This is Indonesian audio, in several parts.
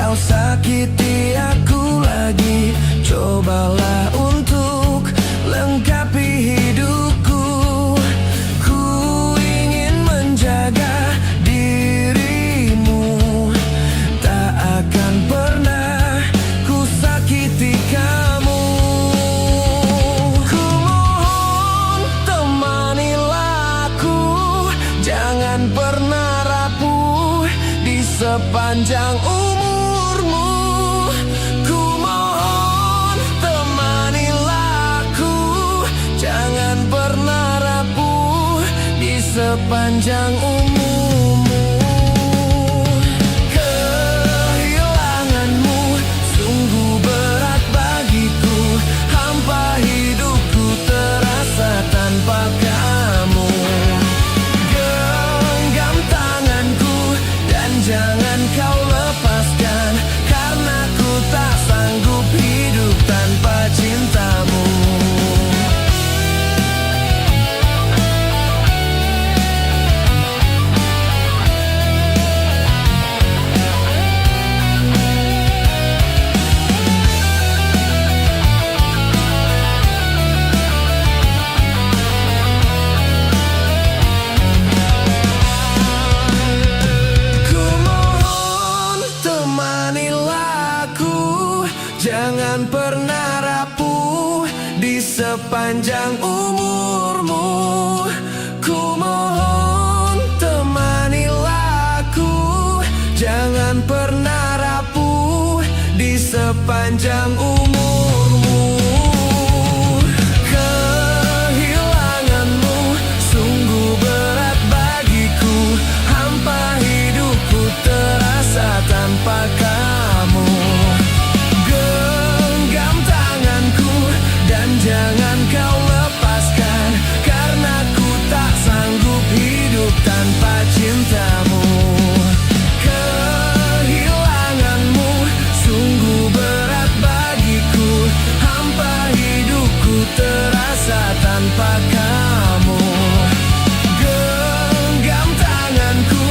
kau sakiti aku lagi. Cobalah untuk lengkapi hidupku. Ku ingin menjaga dirimu, tak akan pernah ku sakiti kamu. Ku mohon temanilah aku, jangan pernah rapuh di sepanjang umurmu. Ku mohon temanilah aku, jangan pernah rapuh di sepanjang umurmu. Kehilanganmu sungguh berat bagiku, hampa hidupku terasa tanpa kamu. Genggam tanganku dan jangan kau lepaskan, karena ku tak sanggup hidup tanpa cintamu. Ku mohon temanilah aku, jangan pernah rapuh di sepanjang umurmu. Ku mohon temanilah aku, jangan pernah rapuh di sepanjang umurmu. Kehilanganmu sungguh berat bagiku, hampa hidupku terasa tanpa kamu. Genggam tanganku dan jangan kau lepaskan, karena ku tak sanggup hidup tanpa cintamu. Kehilanganmu sungguh berat bagiku, hampa hidupku terasa tanpa kamu. Genggam tanganku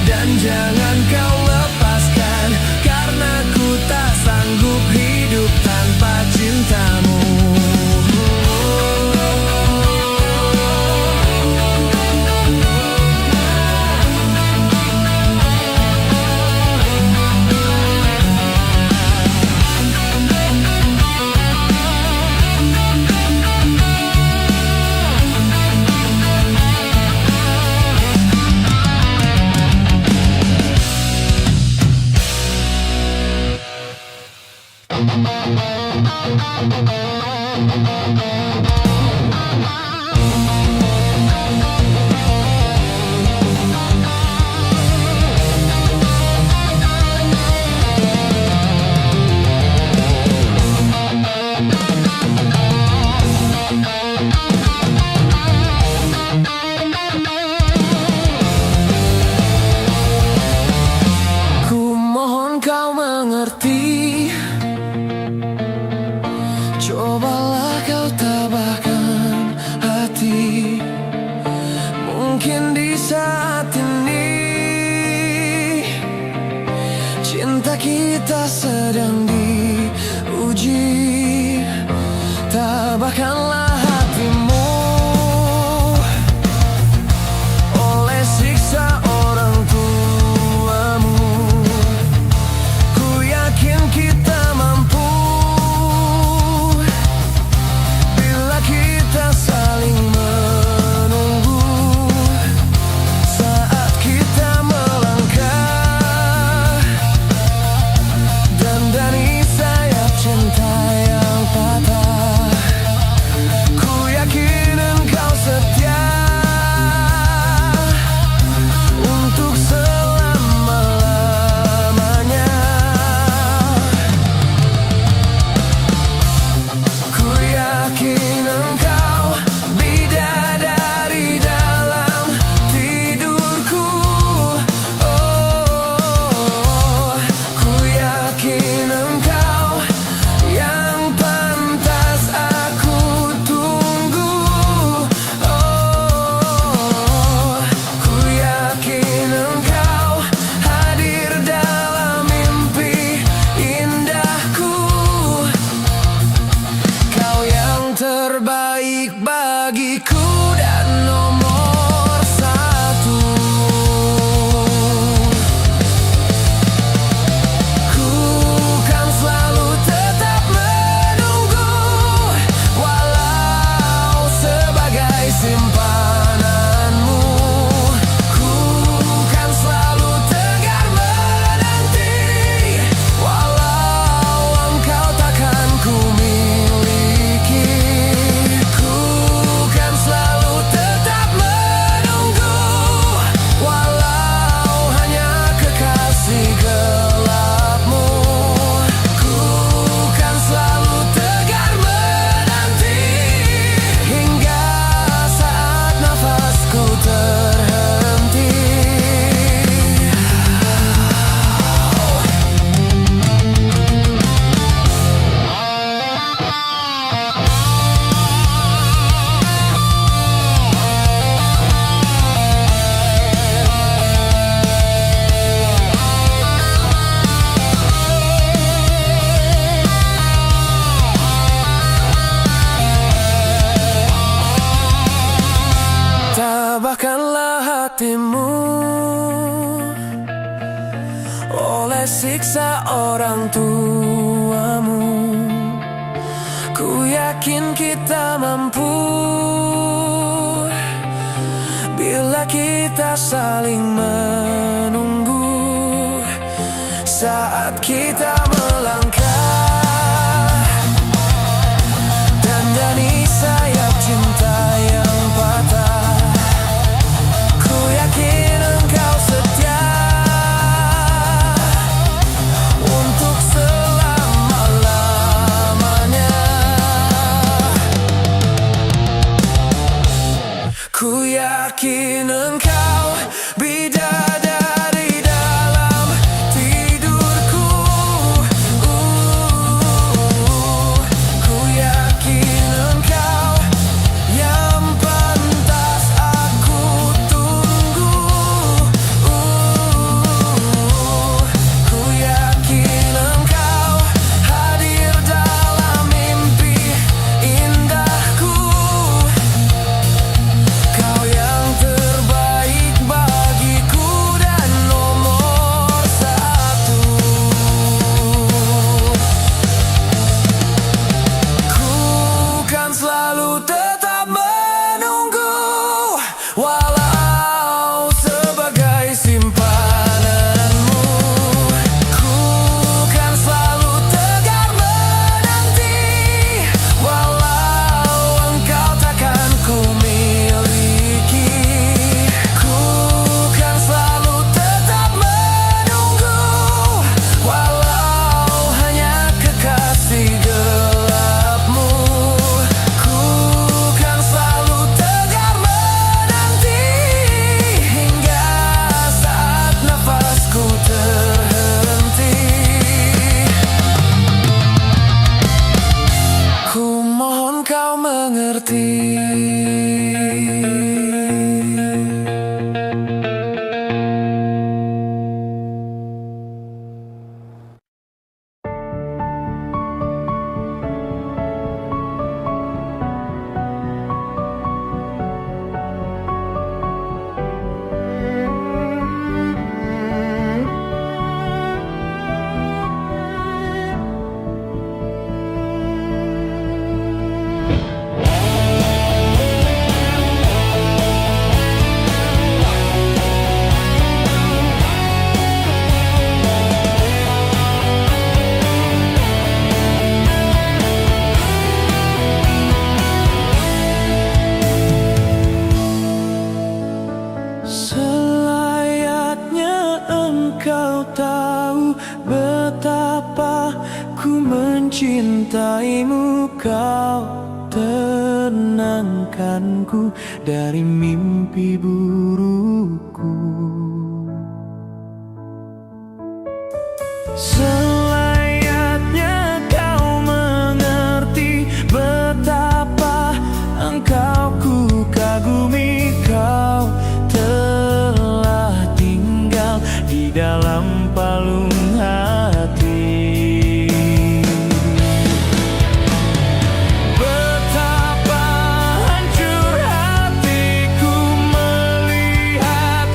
dan jangan kau lepaskan, karena ku tak sanggup hidup tanpa cintamu. Ku mohon kau mengerti, cobalah kau tabahkan hati. Mungkin di saat ini cinta kita sedang diuji. Tabahkanlah hatimu oleh siksa orang tuamu. Ku yakin kita mampu bila kita saling menunggu. Saat kita melangkah dandani sayap cinta yang patah. siksa orang tuamu. Ku yakin kita mampu bila kita saling menunggu saat kita melangkah. Dandani sayap cinta yang patah. Ku yakin engkau setia untuk selama-lamanya. Ku yakin engkau bidadari dalam tidurku. Ku yakin engkau yang pantas aku tunggu. Ku yakin engkau hadir dalam mimpi indahku. Kau yang terbaik bagiku dan nomor satu. Ku kan selalu tetap menunggu, walau sebagai simpananmu. Ku kan selalu tegar menanti, walau engkau takkan ku miliki. Ku kan selalu tetap menunggu, walau hanya kekasih gelapmu. Ku kan selalu tegar menanti hingga saat nafasku terhenti. Ku mohon kau mengerti. Selayaknya engkau tahu betapa ku mencintaimu. Kau tenangkanku dari mimpi burukku. Selayaknya kau mengerti betapa engkau ku kagumi. Kau telah tinggal di dalam palung hati. Betapa hancur hatiku melihat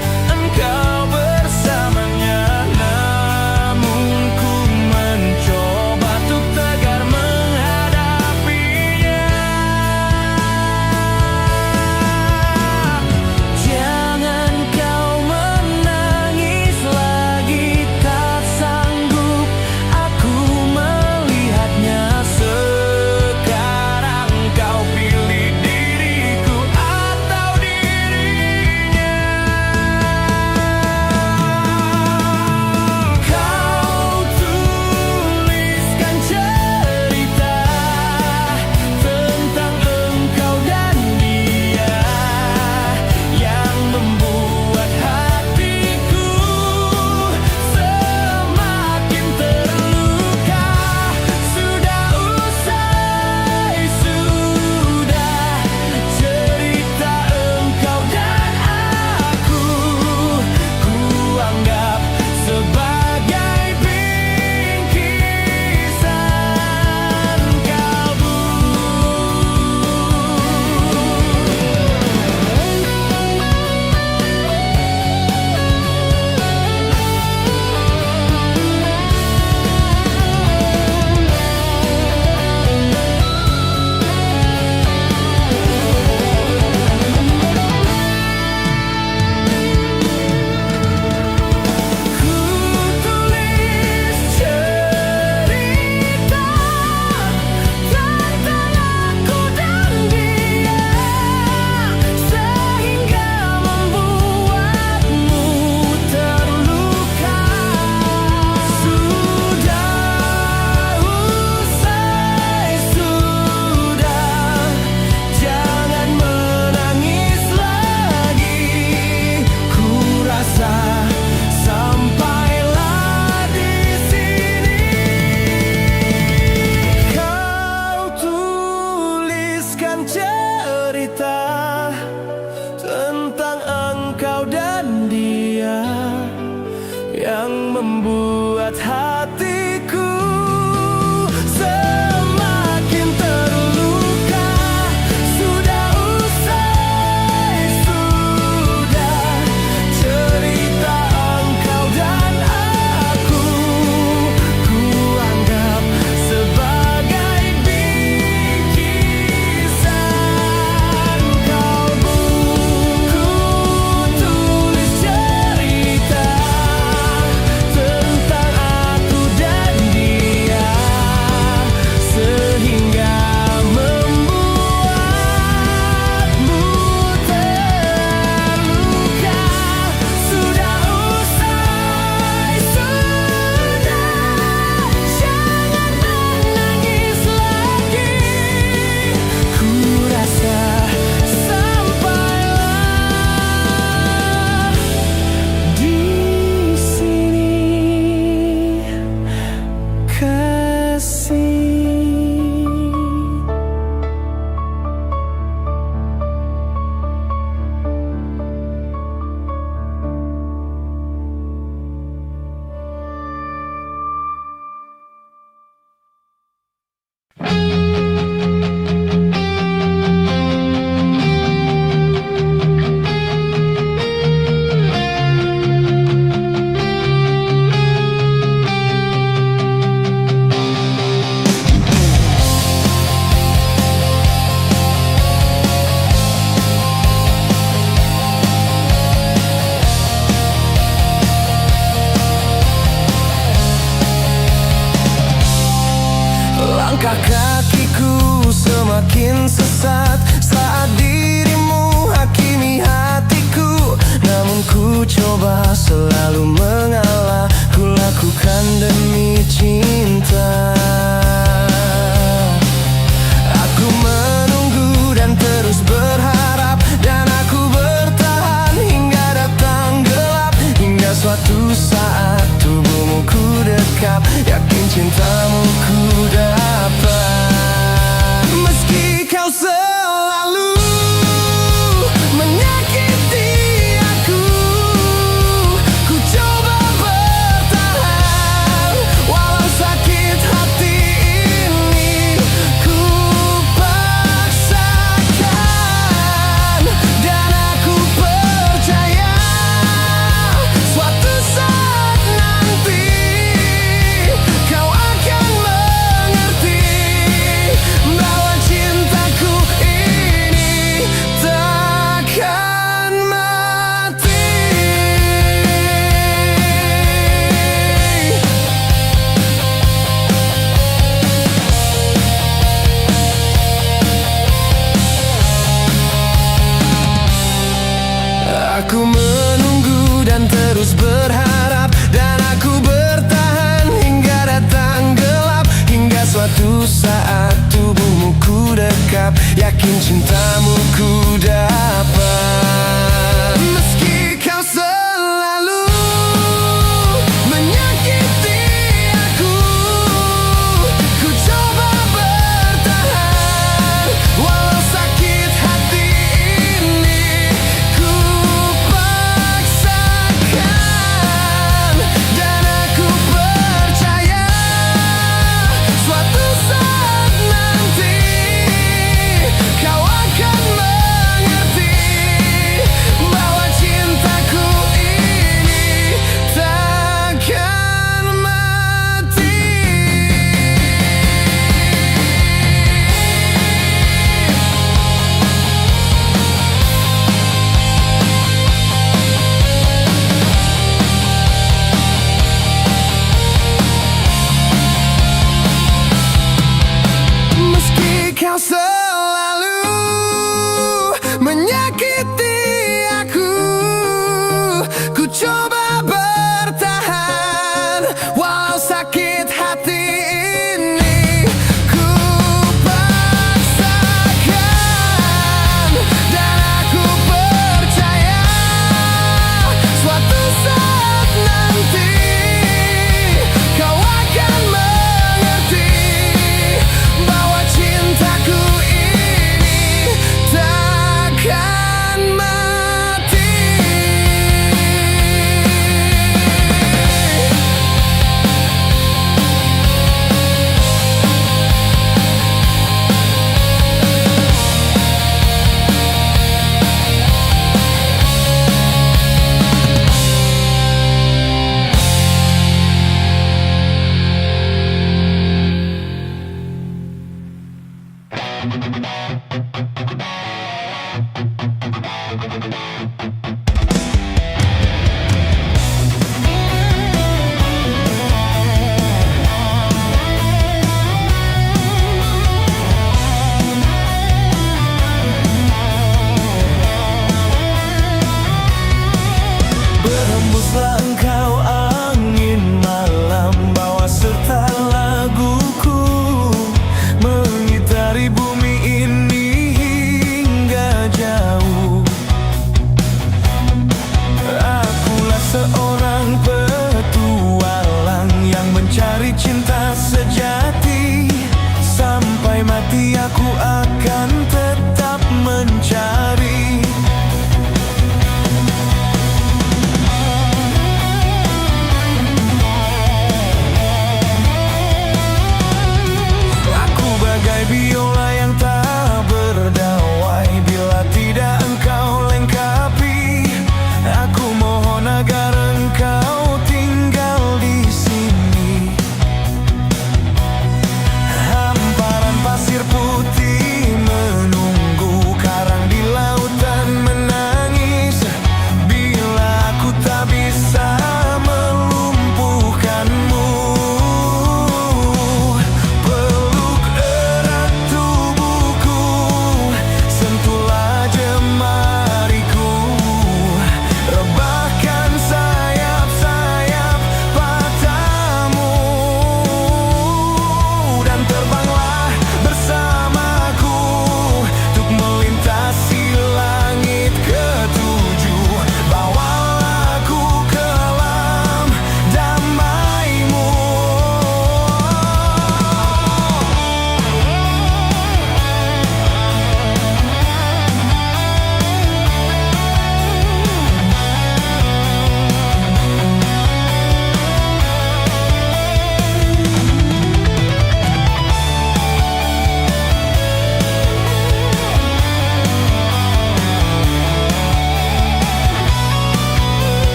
Langkah kakiku semakin sesat saat dirimu hakimi hatiku. Namun ku coba selalu mengalah, ku lakukan demi cinta. Aku menunggu dan terus berharap, dan aku bertahan hingga datang gelap. Hingga suatu saat tubuhmu ku dekap, yakin cintamu ku dapat. Meski kau selalu menyakiti aku, ku coba bertahan. Walau sakit hati ini ku paksakan, dan aku percaya suatu saat nanti kau akan mengerti bahwa cintaku ini takkan mati. Aku menunggu dan terus berharap, dan aku bertahan hingga datang gelap. Hingga suatu saat tubuhmu ku dekap, yakin cintamu ku dapat. Meski kau selalu menyakiti aku, ku coba bertahan. Walau sakit hati ini ku paksakan, dan aku percaya suatu saat nanti kau akan mengerti bahwa cintaku ini takkan mati. Meski kau selalu menyakiti aku, ku coba bertahan. Walau sakit hati ini ku paksakan, dan aku percaya suatu saat nanti kau akan mengerti bahwa cintaku ini takkan mati. Berhembuslah engkau angin malam, bawa serta laguku, mengitari bumi ini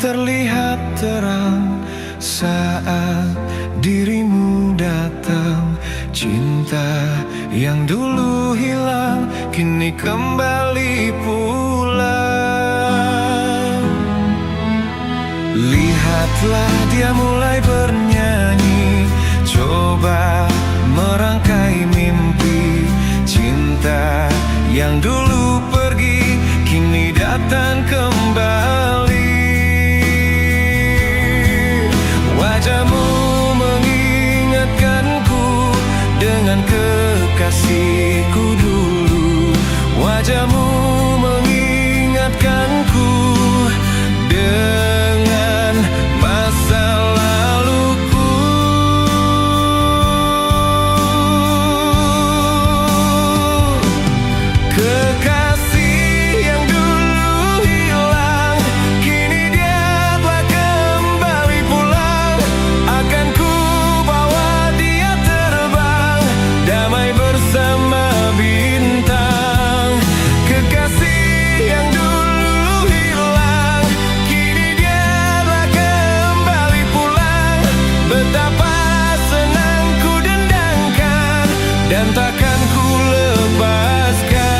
terlihat terang saat dirimu datang. Cinta yang dulu hilang kini kembali pulang. Lihatlah dia mulai bernyanyi, coba merangkai mimpi. Cinta yang dulu pergi kini datang kembali. Wajahmu mengingatkanku dengan kekasihku dulu. Wajahmu mengingatkanku dengan masa laluku. Kekasih yang dulu hilang kini dia telah kembali pulang. Akan ku bawa dia terbang damai bersama bintang. Kekasih yang dulu hilang kini dia telah kembali pulang. Betapa senang ku dendangkan dan takkan ku lepaskan.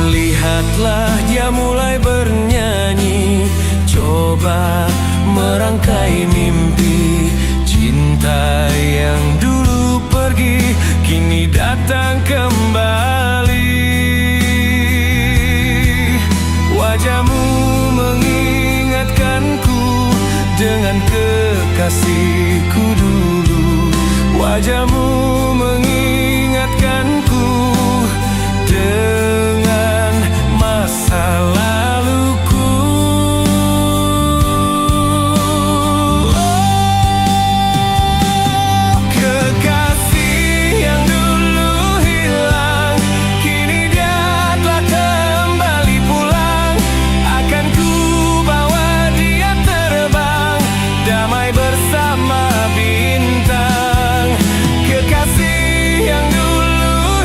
Lihatlah dia mulai bernyanyi, coba merangkai mimpi. Cinta yang dulu pergi kini datang kembali. Wajahmu mengingatkanku dengan kekasihku dulu. Wajahmu mengingatkanku dengan masa laluku. Kekasih yang dulu hilang kini dia telah kembali pulang. Akan ku bawa dia terbang damai bersama bintang. Kekasih yang dulu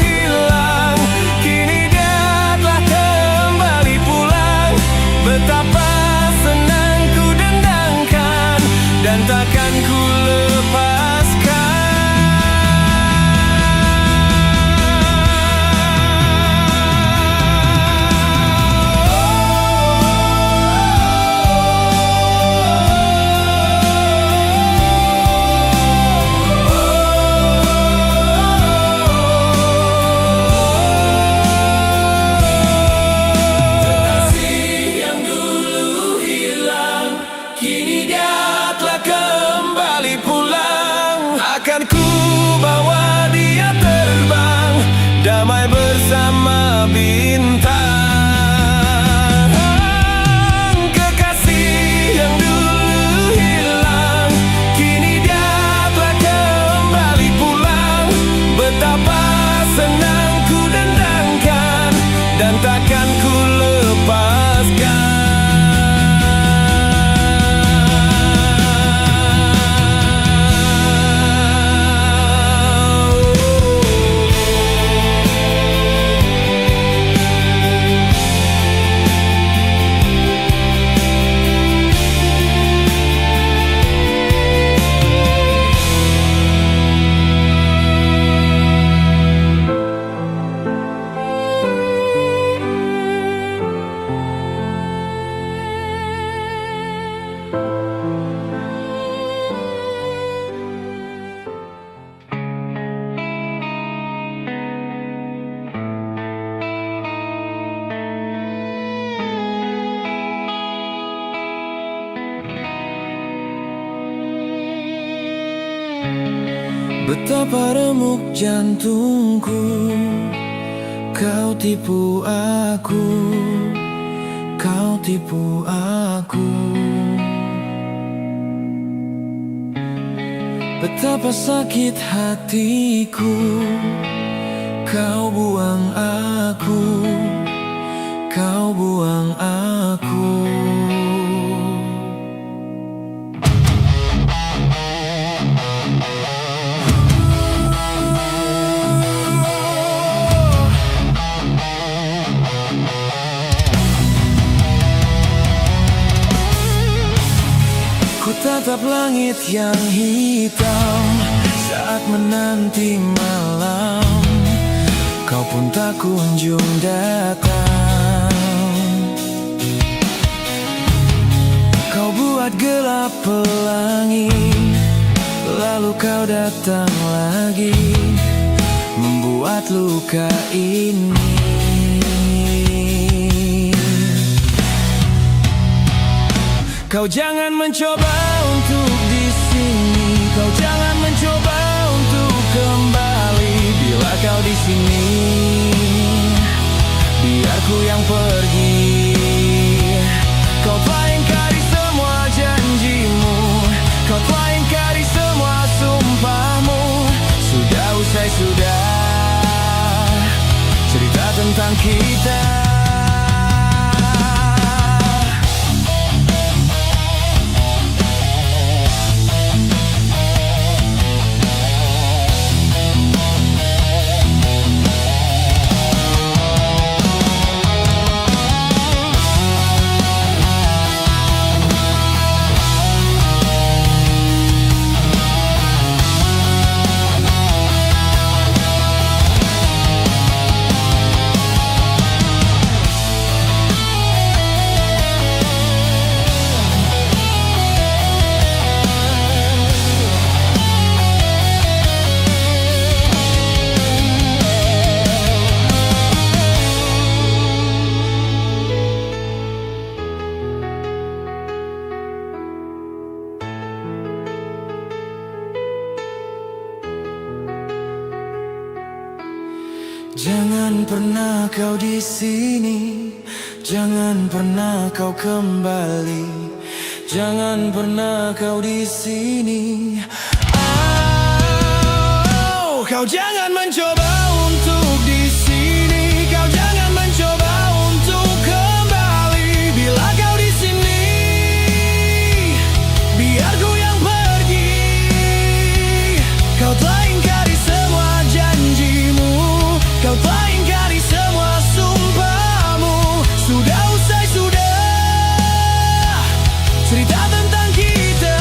Betapa remuk jantungku, kau tipu aku, kau tipu aku. Betapa sakit hatiku, kau buang aku, kau buang aku. Ku tatap langit yang hitam saat menanti malam, kau pun tak kunjung datang. Kau buat gelap pelangi, lalu kau datang lagi, membuat luka ini. Kau jangan mencoba untuk di sini, kau jangan mencoba untuk kembali. Bila kau di sini, biar ku yang pergi. Kau telah ingkari semua janjimu, kau telah ingkari semua sumpahmu. Sudah usai sudah cerita tentang kita. Jangan pernah kau di sini, jangan pernah kau kembali, jangan pernah kau di sini. Oh, kau jangan mencoba untuk di sini, kau jangan mencoba untuk kembali. Bila kau di sini, biar ku yang pergi. Kau telah ingkari semua janjimu, kau telah ingkari semua sumpahmu. Sudah usai sudah cerita tentang kita.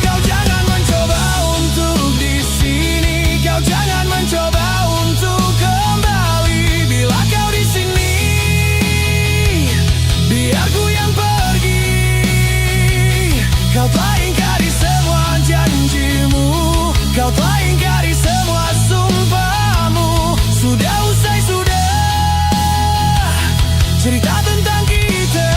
Kau jangan mencoba untuk di sini, kau jangan mencoba untuk kembali. Bila kau di sini, biar ku yang pergi. Kau telah ingkari semua janjimu, kau telah ingkari semua sumpahmu. Sudah usai sudah cerita tentang kita.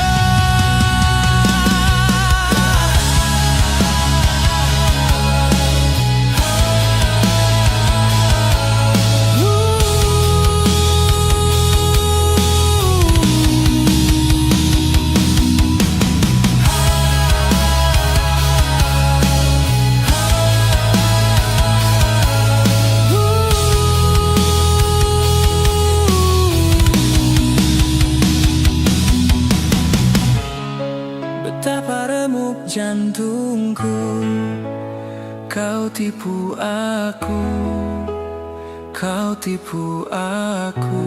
Betapa remuk jantungku, kau tipu aku, kau tipu aku.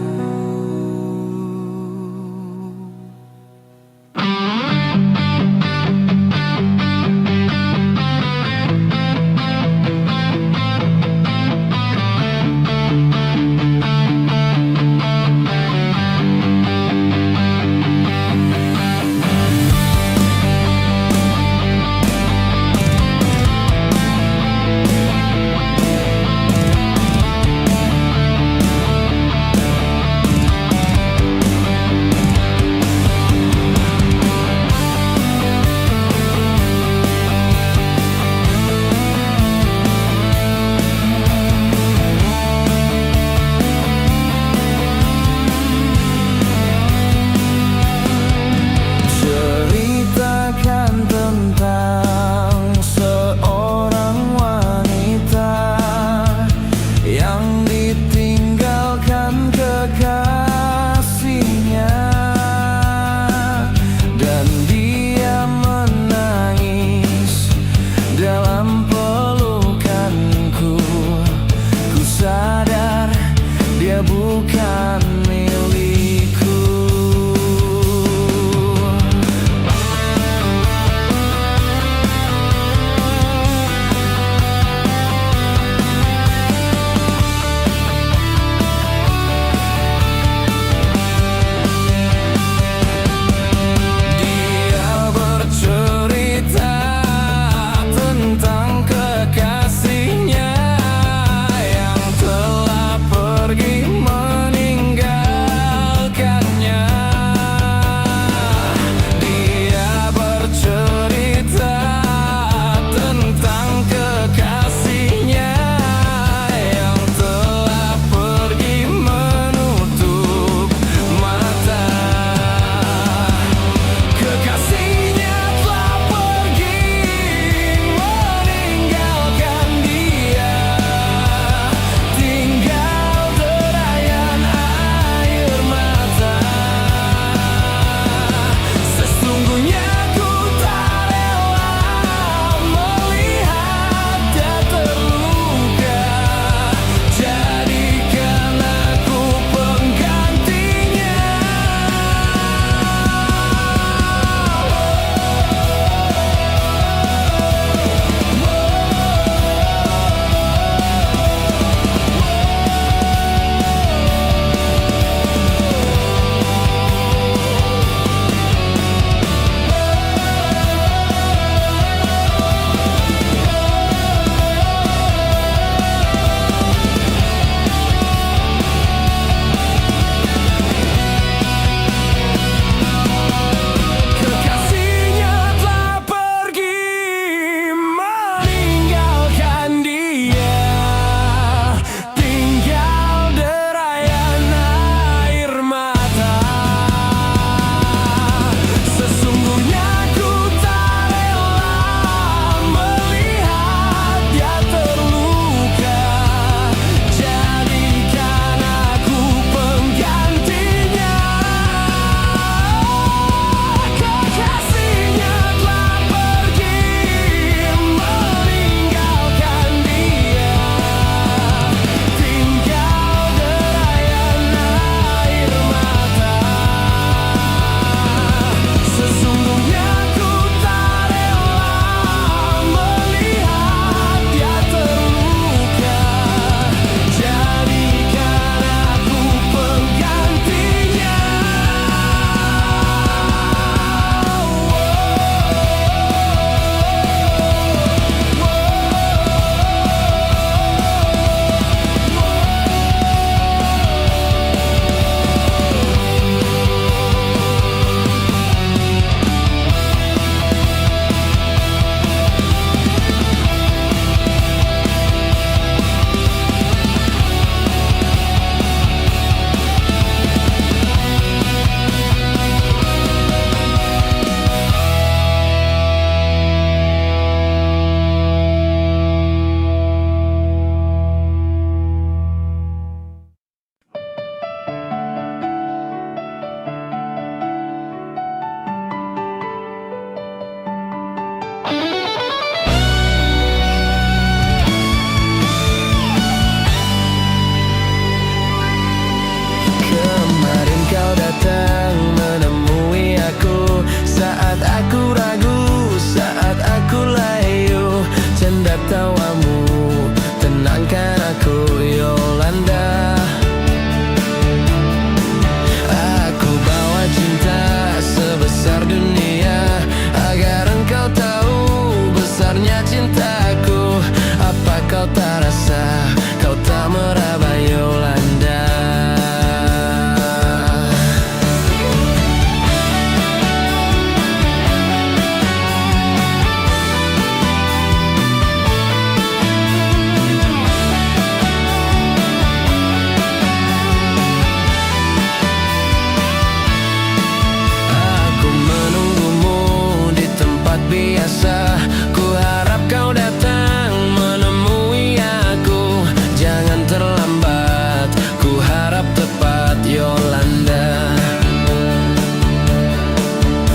biasa. Ku harap kau datang menemui aku, jangan terlambat, ku harap tepat Yolanda.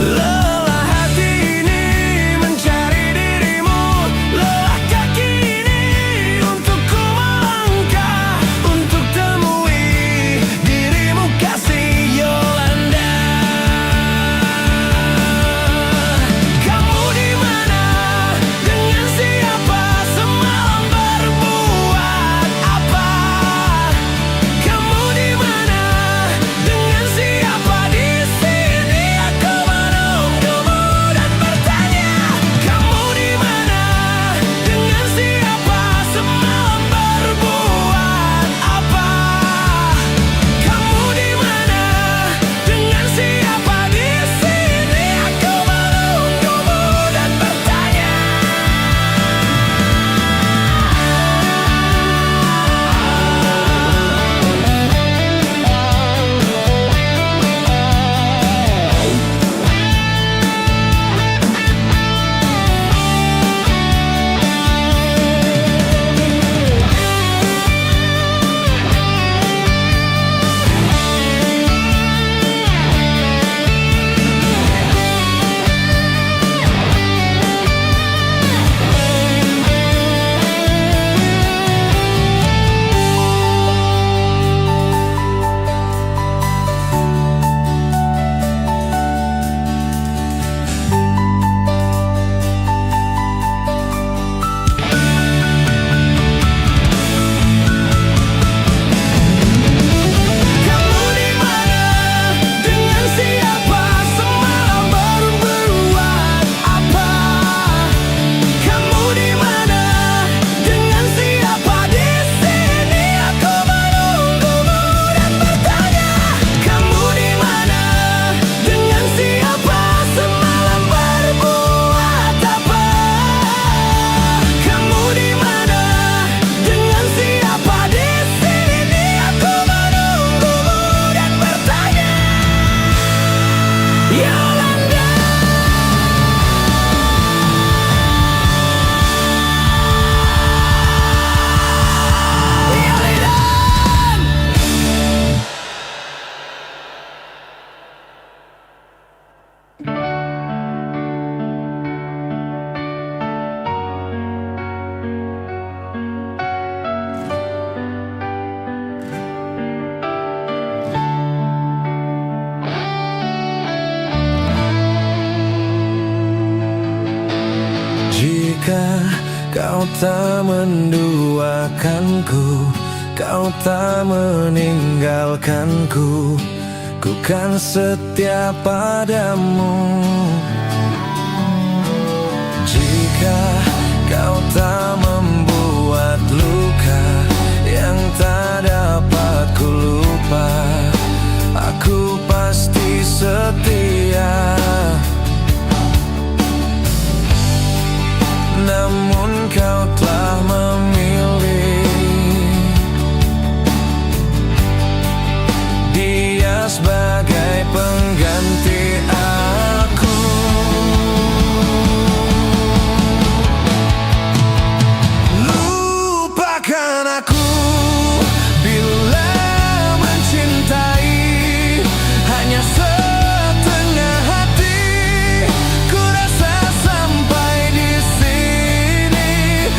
Lelah hati ini mencari dirimu, lelah kaki ini untuk ku melangkah, untuk temui dirimu kasih Yolanda. Kamu di mana? Dengan siapa? Semalam berbuat apa? Kamu di mana? Dengan siapa? Di sini aku menunggumu dan bertanya. Kamu di mana? Dengan siapa? Semalam berbuat apa? Kamu di mana? Dengan siapa? Di sini aku menunggumu dan bertanya. Kamu di mana? Dengan siapa? Semalam berbuat apa? Kamu di mana? Dengan siapa? Di sini aku menunggumu dan bertanya. Kamu di mana? Dengan siapa? Semalam berbuat apa? Kamu di mana? Dengan siapa? Di sini aku menunggumu dan bertanya. Yolanda. Jika kau tak menduakanku, kau tak meninggalkanku, ku kan setia padamu. Jika kau tak membuat luka yang tak dapat ku lupa, aku pasti setia. Namun kau telah memilih dia sebagai pengganti aku. Lupakan aku bila mencintai hanya setengah hati. Ku rasa sampai di sini.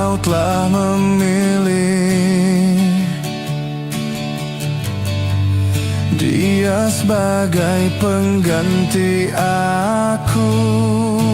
kau telah memilih dia sebagai pengganti aku.